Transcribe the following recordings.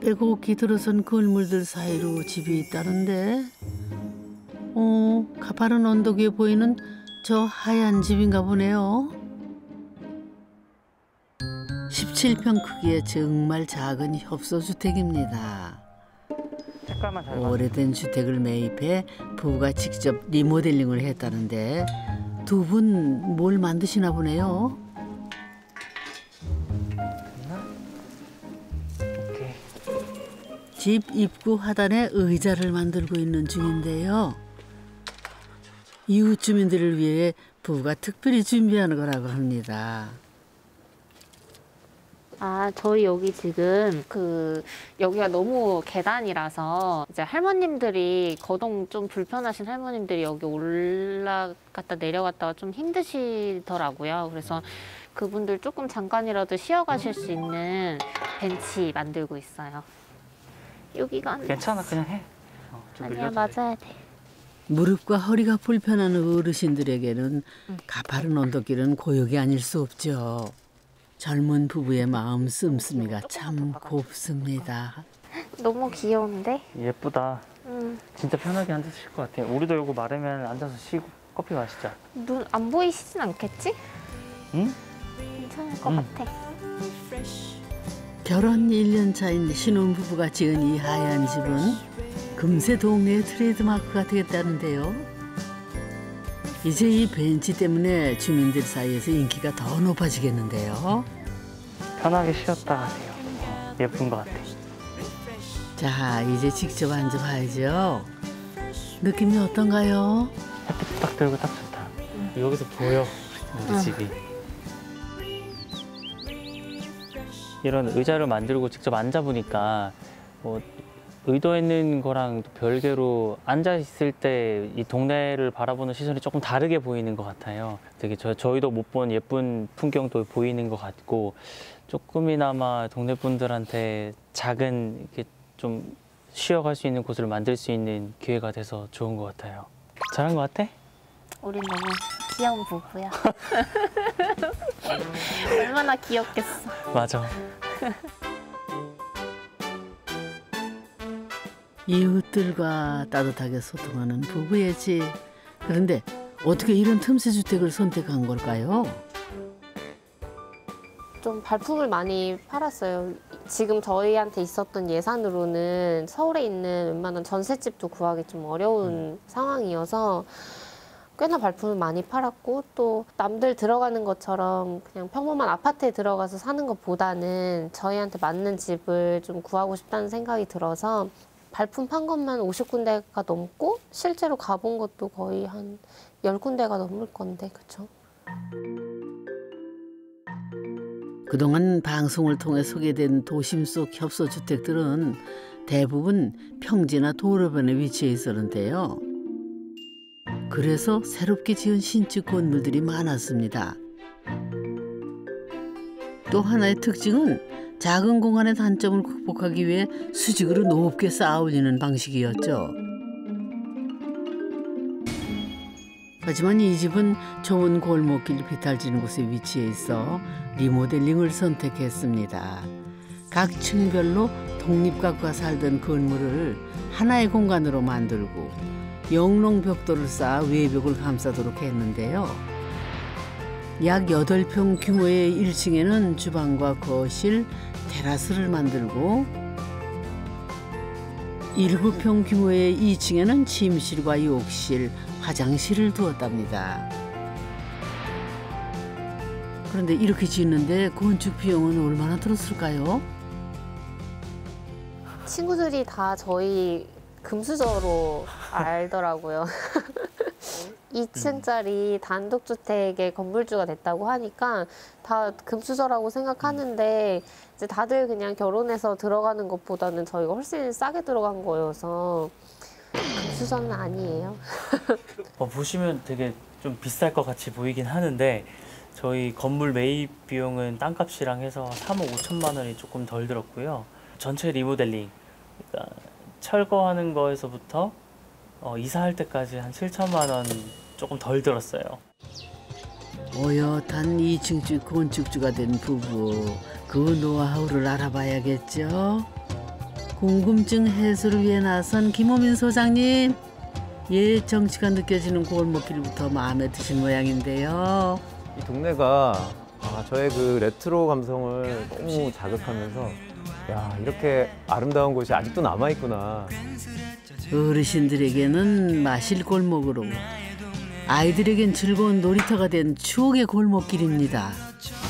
빼곡히 들어선 건물들 사이로 집이 있다는데, 가파른 언덕 위에 보이는 저 하얀 집인가 보네요. 17평 크기의 정말 작은 협소주택입니다. 색깔만 잘 맞아. 오래된 주택을 매입해 부부가 직접 리모델링을 했다는데, 두 분 뭘 만드시나 보네요. 오케이. 집 입구 하단에 의자를 만들고 있는 중인데요. 이웃 주민들을 위해 부부가 특별히 준비하는 거라고 합니다. 아, 저희 여기 지금 여기가 너무 계단이라서 이제 할머님들이 거동 좀 불편하신 할머님들이 여기 올라갔다 내려갔다가 좀 힘드시더라고요. 그래서 그분들 조금 잠깐이라도 쉬어가실 수 있는 벤치 만들고 있어요. 여기가 안 괜찮아, 그냥 해. 좀 아니야, 밀려도 맞아야 돼. 무릎과 허리가 불편한 어르신들에게는 가파른 언덕길은 고역이 아닐 수 없죠. 젊은 부부의 마음 씀씀이가 참 곱습니다. 너무 귀여운데? 예쁘다. 진짜 편하게 앉으실 것 같아요. 우리도 요거 마르면 앉아서 쉬고 커피 마시자. 눈 안 보이시진 않겠지? 응? 괜찮을 것 같아. 결혼 1년 차인 신혼부부가 지은 이 하얀 집은 금세 동네의 트레이드마크가 되겠다는데요. 이제 이 벤치 때문에 주민들 사이에서 인기가 더 높아지겠는데요. 편하게 쉬었다 가세요. 예쁜 것 같아. 자, 이제 직접 앉아봐야죠. 느낌이 어떤가요? 햇빛 딱 들고 딱 좋다. 여기서 보여, 우리 집이. 이런 의자를 만들고 직접 앉아보니까 뭐 의도했는 거랑 별개로 앉아있을 때 이 동네를 바라보는 시선이 조금 다르게 보이는 것 같아요. 되게 저희도 못 본 예쁜 풍경도 보이는 것 같고, 조금이나마 동네 분들한테 작은 이렇게 좀 쉬어갈 수 있는 곳을 만들 수 있는 기회가 돼서 좋은 것 같아요. 잘한 것 같아? 우린 너무 귀여운 부부야. 얼마나 귀엽겠어. 맞아. 이웃들과 따뜻하게 소통하는 부부의 집. 그런데 어떻게 이런 틈새 주택을 선택한 걸까요? 좀 발품을 많이 팔았어요. 지금 저희한테 있었던 예산으로는 서울에 있는 웬만한 전셋집도 구하기 좀 어려운 상황이어서 꽤나 발품을 많이 팔았고, 또 남들 들어가는 것처럼 그냥 평범한 아파트에 들어가서 사는 것보다는 저희한테 맞는 집을 좀 구하고 싶다는 생각이 들어서 발품 판 것만 50군데가 넘고 실제로 가본 것도 거의 한 10군데가 넘을 건데, 그쵸? 그동안 방송을 통해 소개된 도심 속 협소주택들은 대부분 평지나 도로변에 위치해 있었는데요. 그래서 새롭게 지은 신축 건물들이 많았습니다. 또 하나의 특징은 작은 공간의 단점을 극복하기 위해 수직으로 높게 쌓아 올리는 방식이었죠. 하지만 이 집은 좁은 골목길 비탈지는 곳에 위치해 있어 리모델링을 선택했습니다. 각 층별로 독립가구가 살던 건물을 하나의 공간으로 만들고 영롱 벽돌을 쌓아 외벽을 감싸도록 했는데요. 약 8평 규모의 1층에는 주방과 거실, 테라스를 만들고 7평 규모의 2층에는 침실과 욕실, 화장실을 두었답니다. 그런데 이렇게 짓는데 건축 비용은 얼마나 들었을까요? 친구들이 다 저희 금수저로 알더라고요. 2층짜리 단독주택의 건물주가 됐다고 하니까 다 금수저라고 생각하는데, 이제 다들 그냥 결혼해서 들어가는 것보다는 저희가 훨씬 싸게 들어간 거여서 금수저는 아니에요. 보시면 되게 좀 비쌀 것 같이 보이긴 하는데, 저희 건물 매입 비용은 땅값이랑 해서 3억 5천만 원이 조금 덜 들었고요. 전체 리모델링, 그러니까 철거하는 거에서부터 이사할 때까지 한 7천만 원 조금 덜 들었어요. 오젓한 2층주 건축주가 된 부부, 그 노하우를 알아봐야겠죠. 궁금증 해소를 위해 나선 김호민 소장님. 옛 정치가 느껴지는 골목길부터 마음에 드신 모양인데요. 이 동네가 저의 그 레트로 감성을 너무 자극하면서 야, 이렇게 아름다운 곳이 아직도 남아있구나. 어르신들에게는 마실 골목으로, 아이들에겐 즐거운 놀이터가 된 추억의 골목길입니다.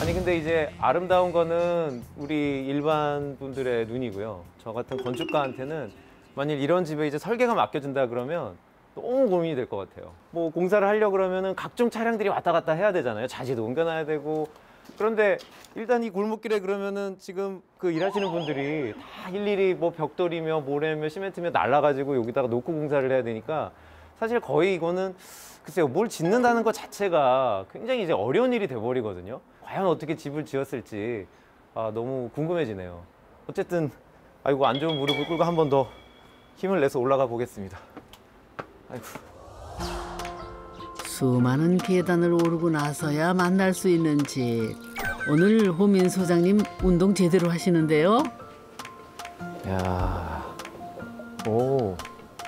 아니 근데 이제 아름다운 거는 우리 일반 분들의 눈이고요. 저 같은 건축가한테는 만일 이런 집에 이제 설계가 맡겨진다 그러면 너무 고민이 될 것 같아요. 뭐 공사를 하려고 그러면은 각종 차량들이 왔다 갔다 해야 되잖아요. 자재도 옮겨놔야 되고. 그런데 일단 이 골목길에 그러면은 지금 그 일하시는 분들이 다 일일이 뭐 벽돌이며 모래며 시멘트며 날라가지고 여기다가 놓고 공사를 해야 되니까 사실 거의 이거는 글쎄요, 뭘 짓는다는 것 자체가 굉장히 이제 어려운 일이 돼버리거든요. 과연 어떻게 집을 지었을지 너무 궁금해지네요. 어쨌든 아이고 안 좋은 무릎을 꿇고 한 번 더 힘을 내서 올라가 보겠습니다. 아이고. 수많은 계단을 오르고 나서야 만날 수 있는 집. 오늘 호민 소장님 운동 제대로 하시는데요. 야, 오,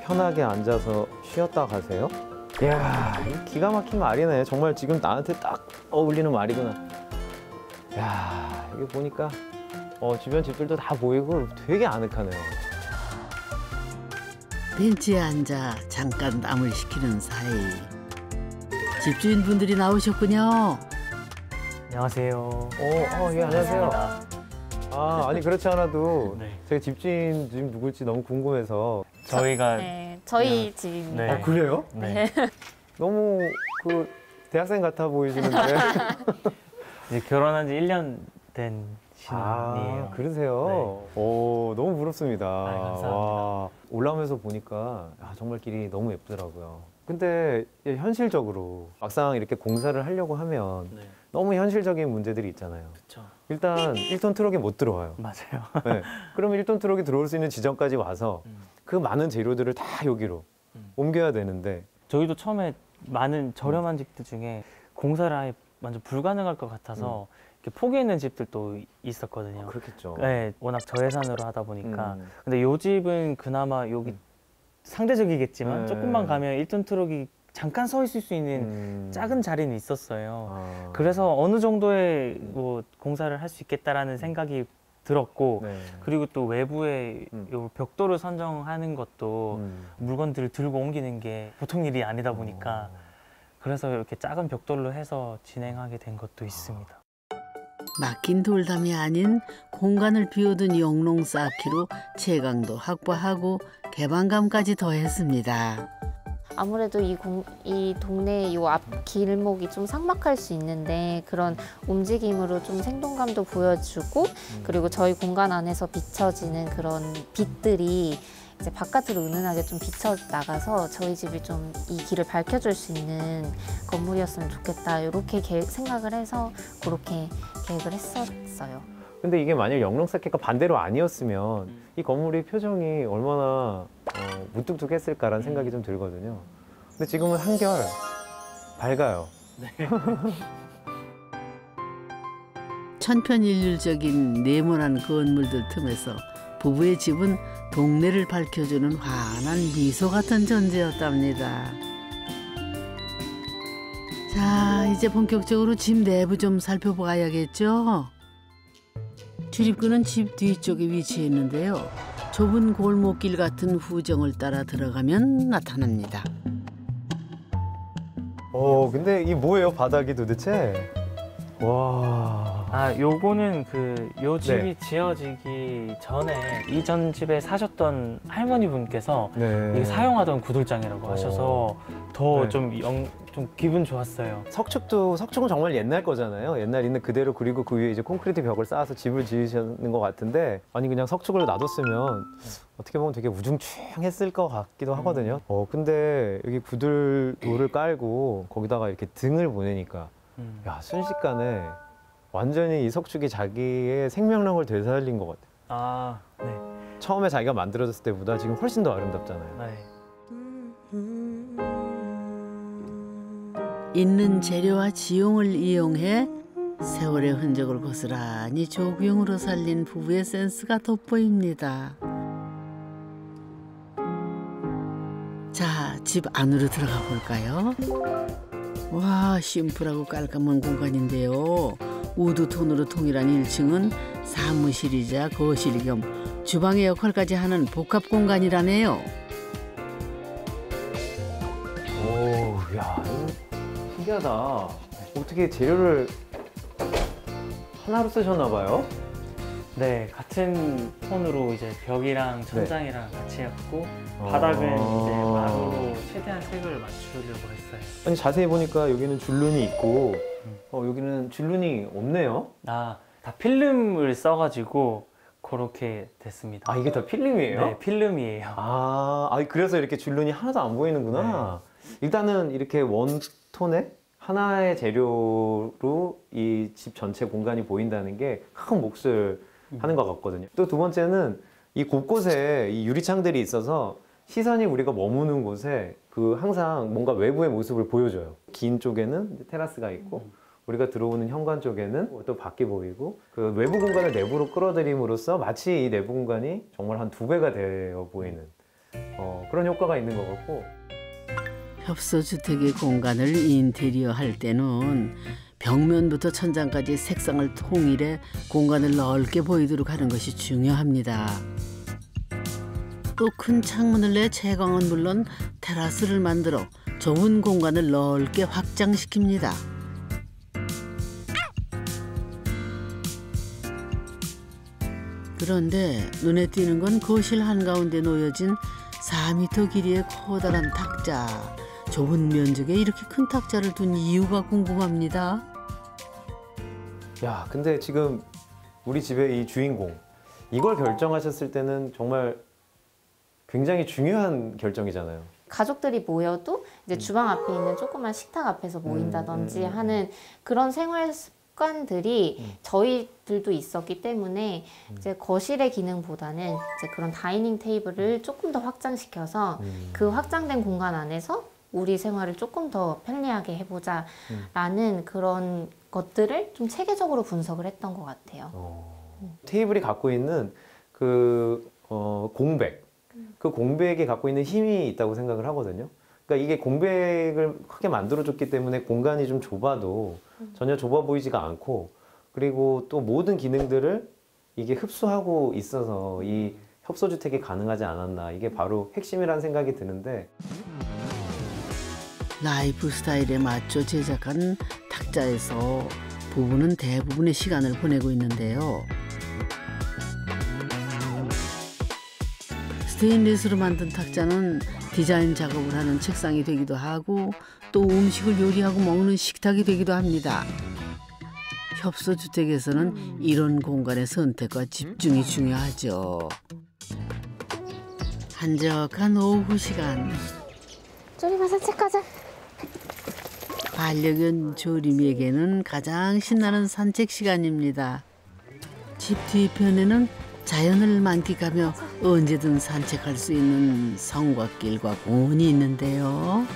편하게 앉아서 쉬었다 가세요? 야, 이 기가 막힌 말이네. 정말 지금 나한테 딱 어울리는 말이구나. 야, 이게 보니까 주변 집들도 다 보이고 되게 아늑하네요. 벤치에 앉아 잠깐 땀을 식히는 사이 집주인분들이 나오셨군요. 안녕하세요. 예, 안녕하세요. 아니 그렇지 않아도 네. 제가 집주인 지금 누굴지 너무 궁금해서. 저희가 네, 저희 집입니다. 네. 그래요? 네. 너무 그 대학생 같아 보이시는데. 이제 결혼한 지 1년 된 신혼이에요. 그러세요? 오, 너무 부럽습니다. 감사합니다. 와, 올라오면서 보니까 정말 길이 너무 예쁘더라고요. 근데 현실적으로 막상 이렇게 공사를 하려고 하면 네. 너무 현실적인 문제들이 있잖아요. 그렇죠. 일단 1톤 트럭이 못 들어와요. 맞아요. 네. 그러면 1톤 트럭이 들어올 수 있는 지점까지 와서 그 많은 재료들을 다 여기로 옮겨야 되는데. 저희도 처음에 많은 저렴한 집들 중에 공사를 아예 완전 불가능할 것 같아서 이렇게 포기했는 집들도 있었거든요. 그렇겠죠. 네, 워낙 저예산으로 하다 보니까. 근데 요 집은 그나마 여기 상대적이겠지만 네. 조금만 가면 1톤 트럭이 잠깐 서 있을 수 있는 작은 자리는 있었어요. 그래서 어느 정도의 뭐 공사를 할 수 있겠다라는 생각이 들었고, 네. 그리고 또 외부에 요 벽돌을 선정하는 것도 물건들을 들고 옮기는 게 보통 일이 아니다 보니까 그래서 이렇게 작은 벽돌로 해서 진행하게 된 것도 있습니다. 막힌 돌담이 아닌 공간을 비워둔 영농 쌓기로 채광도 확보하고 개방감까지 더했습니다. 아무래도 이 동네 이 앞 길목이 좀 삭막할 수 있는데 그런 움직임으로 좀 생동감도 보여주고 그리고 저희 공간 안에서 비춰지는 그런 빛들이 이제 바깥으로 은은하게 좀 비쳐 나가서 저희 집이 좀 이 길을 밝혀줄 수 있는 건물이었으면 좋겠다 이렇게 생각을 해서 그렇게 계획을 했었어요. 근데 이게 만약 영농사키가 반대로 아니었으면 이 건물의 표정이 얼마나 무뚝뚝했을까라는 생각이 좀 들거든요. 근데 지금은 한결 밝아요. 천편일률적인 네모난 건물들 틈에서 부부의 집은 동네를 밝혀주는 환한 미소 같은 존재였답니다. 자, 이제 본격적으로 집 내부 좀 살펴봐야겠죠? 출입구는 집 뒤쪽에 위치해 있는데요. 좁은 골목길 같은 후정을 따라 들어가면 나타납니다. 근데 이 뭐예요, 바닥이 도대체? 와. 요거는 요 집이 네. 지어지기 전에 이전 집에 사셨던 할머니 분께서 네. 이게 사용하던 구들장이라고 하셔서 더 네. 좀 기분 좋았어요. 석축은 정말 옛날 거잖아요. 옛날 있는 그대로, 그리고 그 위에 이제 콘크리트 벽을 쌓아서 집을 지으시는 것 같은데, 아니 그냥 석축을 놔뒀으면 어떻게 보면 되게 우중충했을 것 같기도 하거든요. 근데 여기 구들돌을 깔고 거기다가 이렇게 등을 보내니까 야, 순식간에 완전히 이 석축이 자기의 생명력을 되살린 것 같아요. 네. 처음에 자기가 만들어졌을 때보다 지금 훨씬 더 아름답잖아요. 네. 있는 재료와 지용을 이용해 세월의 흔적을 고스란히 조구용으로 살린 부부의 센스가 돋보입니다. 집 안으로 들어가 볼까요? 와, 심플하고 깔끔한 공간인데요. 우드 톤으로 통일한 1층은 사무실이자 거실 겸 주방의 역할까지 하는 복합 공간이라네요. 오, 야, 이거 신기하다. 어떻게 재료를 하나로 쓰셨나 봐요? 네, 같은 톤으로 이제 벽이랑 천장이랑 같이 해갖고 바닥은 이제 마루로 최대한 색을 맞추려고 했어요. 아니, 자세히 보니까 여기는 줄눈이 있고 여기는 줄눈이 없네요. 아, 다 필름을 써가지고 그렇게 됐습니다. 아, 이게 다 필름이에요? 네, 필름이에요. 그래서 이렇게 줄눈이 하나도 안 보이는구나. 일단은 이렇게 원톤에 하나의 재료로 이 집 전체 공간이 보인다는 게 큰 몫을 하는 것 같거든요. 또 두 번째는 이 곳곳에 이 유리창들이 있어서 시선이 우리가 머무는 곳에 항상 뭔가 외부의 모습을 보여줘요. 긴 쪽에는 테라스가 있고 우리가 들어오는 현관 쪽에는 또 밖이 보이고 그 외부 공간을 내부로 끌어들임으로써 마치 이 내부 공간이 정말 한 2배가 되어 보이는 그런 효과가 있는 것 같고. 협소주택의 공간을 인테리어 할 때는 벽면부터 천장까지 색상을 통일해 공간을 넓게 보이도록 하는 것이 중요합니다. 또 큰 창문을 내 채광은 물론 테라스를 만들어 좁은 공간을 넓게 확장시킵니다. 그런데 눈에 띄는 건 거실 한가운데 놓여진 4m 길이의 커다란 탁자. 좁은 면적에 이렇게 큰 탁자를 둔 이유가 궁금합니다. 야, 근데 지금 우리 집의 이 주인공, 이걸 결정하셨을 때는 정말 굉장히 중요한 결정이잖아요. 가족들이 모여도 이제 주방 앞에 있는 조그만 식탁 앞에서 모인다든지 하는 그런 생활 습관들이 저희들도 있었기 때문에 이제 거실의 기능보다는 이제 그런 다이닝 테이블을 조금 더 확장시켜서 그 확장된 공간 안에서 우리 생활을 조금 더 편리하게 해보자 라는 그런 것들을 좀 체계적으로 분석을 했던 것 같아요. 테이블이 갖고 있는 공백, 그 공백이 갖고 있는 힘이 있다고 생각을 하거든요. 그러니까 이게 공백을 크게 만들어줬기 때문에 공간이 좀 좁아도 전혀 좁아 보이지가 않고, 그리고 또 모든 기능들을 이게 흡수하고 있어서 이 협소주택이 가능하지 않았나, 이게 바로 핵심이라는 생각이 드는데, 라이프 스타일에 맞춰 제작한 탁자에서 부부는 대부분의 시간을 보내고 있는데요. 스테인리스로 만든 탁자는 디자인 작업을 하는 책상이 되기도 하고 또 음식을 요리하고 먹는 식탁이 되기도 합니다. 협소주택에서는 이런 공간의 선택과 집중이 중요하죠. 한적한 오후 시간. 조림아 산책하자. 반려견 조림이에게는 가장 신나는 산책 시간입니다. 집 뒤편에는 자연을 만끽하며 언제든 산책할 수 있는 성곽길과 공원이 있는데요.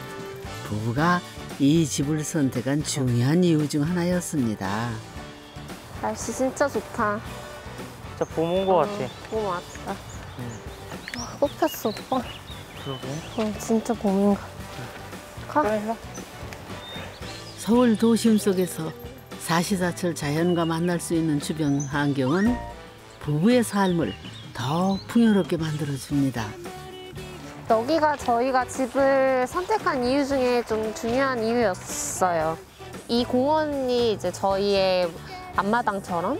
부부가 이 집을 선택한 중요한 이유 중 하나였습니다. 날씨 진짜 좋다. 진짜 봄 온 것 같아. 봄 왔다. 와, 꽃 폈어 오빠. 그러게. 진짜 봄인가. 가. 서울 도심 속에서 사시사철 자연과 만날 수 있는 주변 환경은 부부의 삶을 더 풍요롭게 만들어줍니다. 여기가 저희가 집을 선택한 이유 중에 좀 중요한 이유였어요. 이 공원이 이제 저희의 앞마당처럼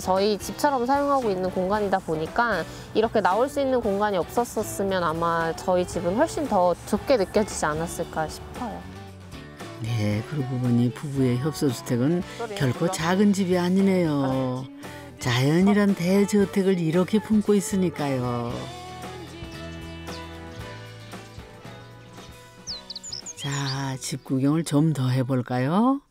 저희 집처럼 사용하고 있는 공간이다 보니까 이렇게 나올 수 있는 공간이 없었으면 아마 저희 집은 훨씬 더 좁게 느껴지지 않았을까 싶어요. 네, 그러고 보니 부부의 협소주택은 결코 작은 집이 아니네요. 자연이란 대저택을 이렇게 품고 있으니까요. 자, 집 구경을 좀 더 해볼까요?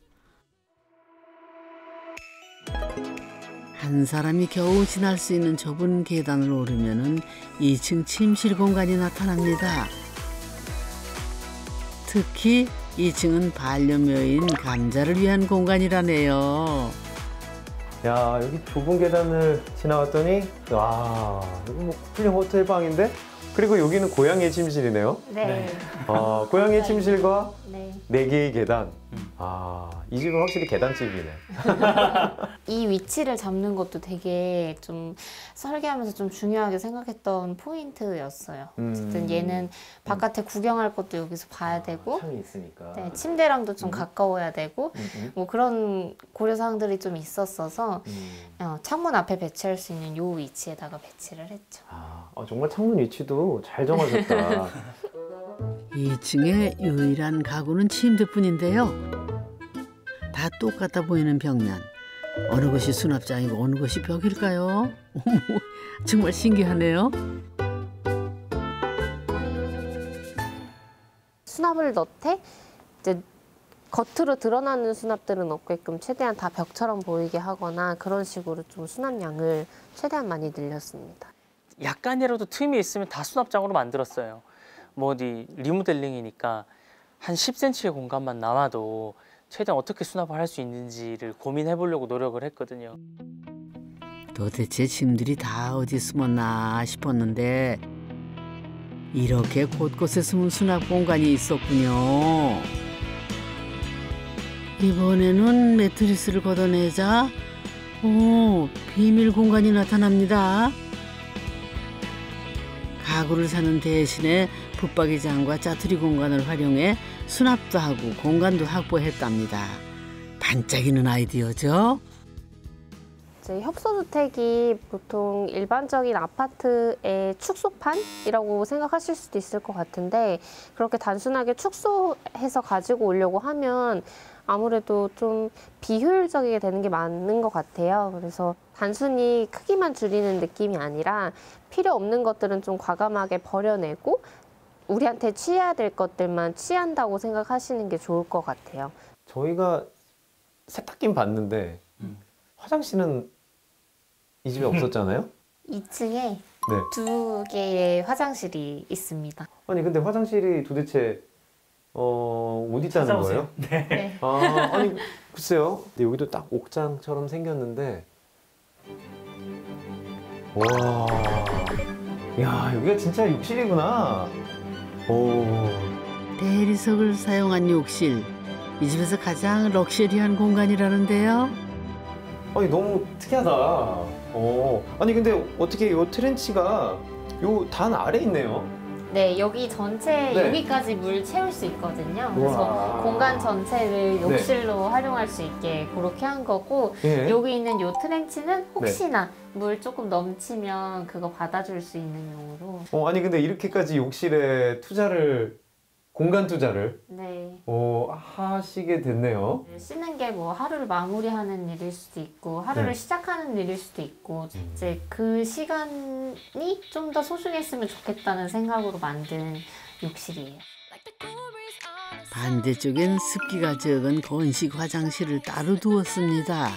한 사람이 겨우 지날 수 있는 좁은 계단을 오르면은 2층 침실 공간이 나타납니다. 특히 2층은 반려묘인 감자를 위한 공간이라네요. 야, 여기 좁은 계단을 지나갔더니 와, 여기 뭐 쿨링 호텔 방인데? 그리고 여기는 고양이 침실이네요. 네. 아, 고양이 침실과 네. 4개의 계단. 아, 이 집은 확실히 계단집이네. 이 위치를 잡는 것도 되게 좀 설계하면서 좀 중요하게 생각했던 포인트였어요. 어쨌든 얘는 바깥에 구경할 것도 여기서 봐야 되고, 창이 있으니까. 네, 침대랑도 좀 가까워야 되고, 뭐 그런 고려사항들이 좀 있었어서 창문 앞에 배치할 수 있는 요 위치에다가 배치를 했죠. 아, 정말 창문 위치도 잘 정하셨다. 2층의 유일한 가구는 침대뿐인데요. 다 똑같아 보이는 벽면. 어느 곳이 수납장이고 어느 곳이 벽일까요? 어머, 정말 신기하네요. 수납을 넣되 이제 겉으로 드러나는 수납들은 없게끔 최대한 다 벽처럼 보이게 하거나 그런 식으로 좀 수납량을 최대한 많이 늘렸습니다. 약간이라도 틈이 있으면 다 수납장으로 만들었어요. 뭐 어디 리모델링이니까 한 10cm의 공간만 남아도 최대한 어떻게 수납을 할 수 있는지를 고민해 보려고 노력을 했거든요. 도대체 짐들이 다 어디 숨었나 싶었는데 이렇게 곳곳에 숨은 수납 공간이 있었군요. 이번에는 매트리스를 걷어내자 비밀 공간이 나타납니다. 가구를 사는 대신에 붙박이장과 짜투리 공간을 활용해 수납도 하고 공간도 확보했답니다. 반짝이는 아이디어죠? 이제 협소주택이 보통 일반적인 아파트의 축소판이라고 생각하실 수도 있을 것 같은데 그렇게 단순하게 축소해서 가지고 오려고 하면 아무래도 좀 비효율적이게 되는 게 맞는 것 같아요. 그래서 단순히 크기만 줄이는 느낌이 아니라 필요 없는 것들은 좀 과감하게 버려내고 우리한테 취해야 될 것들만 취한다고 생각하시는 게 좋을 것 같아요. 저희가 세탁기는 봤는데 화장실은 이 집에 없었잖아요? 2층에 네. 2개의 화장실이 있습니다. 아니 근데 화장실이 도대체 어디 있다는 찾아오세요. 거예요? 네. 아, 아니 글쎄요. 근데 여기도 딱 옥장처럼 생겼는데 와, 야 여기가 진짜 욕실이구나. 오, 대리석을 사용한 욕실. 이 집에서 가장 럭셔리한 공간이라는데요. 아니 너무 특이하다. 아니 근데 어떻게 요 트렌치가 요 단 아래 있네요. 네, 여기 전체 네. 여기까지 물 채울 수 있거든요. 그래서 우와. 공간 전체를 욕실로 활용할 수 있게 그렇게 한 거고 예. 여기 있는 요 트렌치는 혹시나 물 조금 넘치면 그거 받아줄 수 있는 용으로. 아니 근데 이렇게까지 욕실에 공간 투자를 네. 하시게 됐네요. 쓰는 게 뭐 하루를 마무리하는 일일 수도 있고 하루를 네. 시작하는 일일 수도 있고 이제 그 시간이 좀 더 소중했으면 좋겠다는 생각으로 만든 욕실이에요. 반대쪽엔 습기가 적은 건식 화장실을 따로 두었습니다.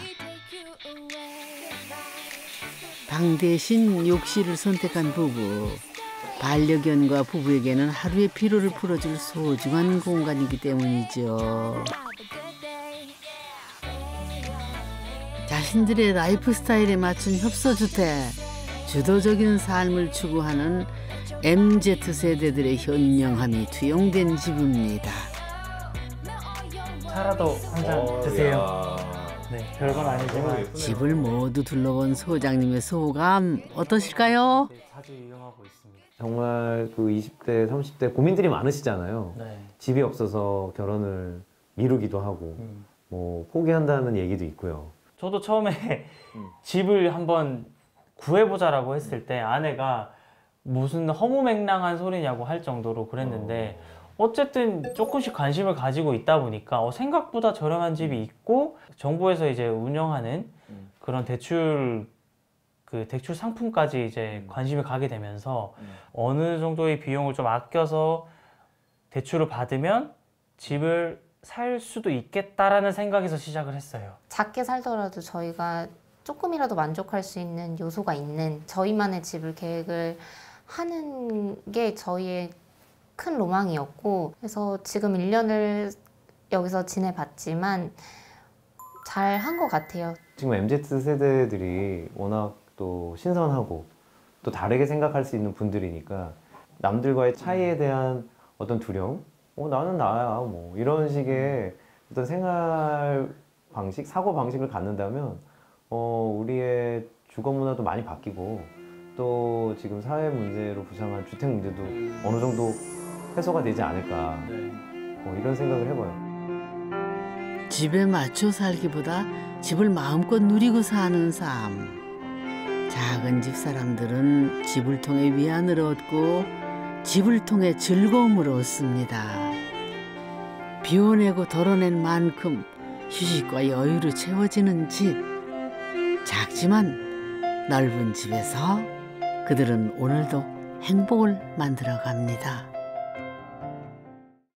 방 대신 욕실을 선택한 부부. 반려견과 부부에게는 하루의 피로를 풀어줄 소중한 공간이기 때문이죠. 자신들의 라이프 스타일에 맞춘 협소주택, 주도적인 삶을 추구하는 MZ세대들의 현명함이 투영된 집입니다. 차라도 항상 드세요. 네, 별건 아니지만 집을 모두 둘러본 소장님의 소감 어떠실까요? 자주 이용하고 있습니다. 정말 그 20대, 30대 고민들이 많으시잖아요. 네. 집이 없어서 결혼을 미루기도 하고 뭐 포기한다는 얘기도 있고요. 저도 처음에 집을 한번 구해보자라고 했을 때 아내가 무슨 허무맹랑한 소리냐고 할 정도로 그랬는데 어쨌든 조금씩 관심을 가지고 있다 보니까 생각보다 저렴한 집이 있고 정부에서 이제 운영하는 그런 대출 상품까지 이제 관심이 가게 되면서 어느 정도의 비용을 좀 아껴서 대출을 받으면 집을 살 수도 있겠다라는 생각에서 시작을 했어요. 작게 살더라도 저희가 조금이라도 만족할 수 있는 요소가 있는 저희만의 집을 계획을 하는 게 저희의 큰 로망이었고 그래서 지금 1년을 여기서 지내봤지만 잘 한 것 같아요. 지금 MZ 세대들이 워낙 또 신선하고 또 다르게 생각할 수 있는 분들이니까 남들과의 차이에 대한 어떤 두려움, 나는 나야, 뭐 이런 식의 어떤 생활 방식, 사고 방식을 갖는다면 우리의 주거 문화도 많이 바뀌고 또 지금 사회 문제로 부상한 주택 문제도 어느 정도 해소가 되지 않을까 이런 생각을 해봐요. 집에 맞춰 살기보다 집을 마음껏 누리고 사는 삶. 작은 집 사람들은 집을 통해 위안을 얻고 집을 통해 즐거움을 얻습니다. 비워내고 덜어낸 만큼 휴식과 여유로 채워지는 집. 작지만 넓은 집에서 그들은 오늘도 행복을 만들어 갑니다.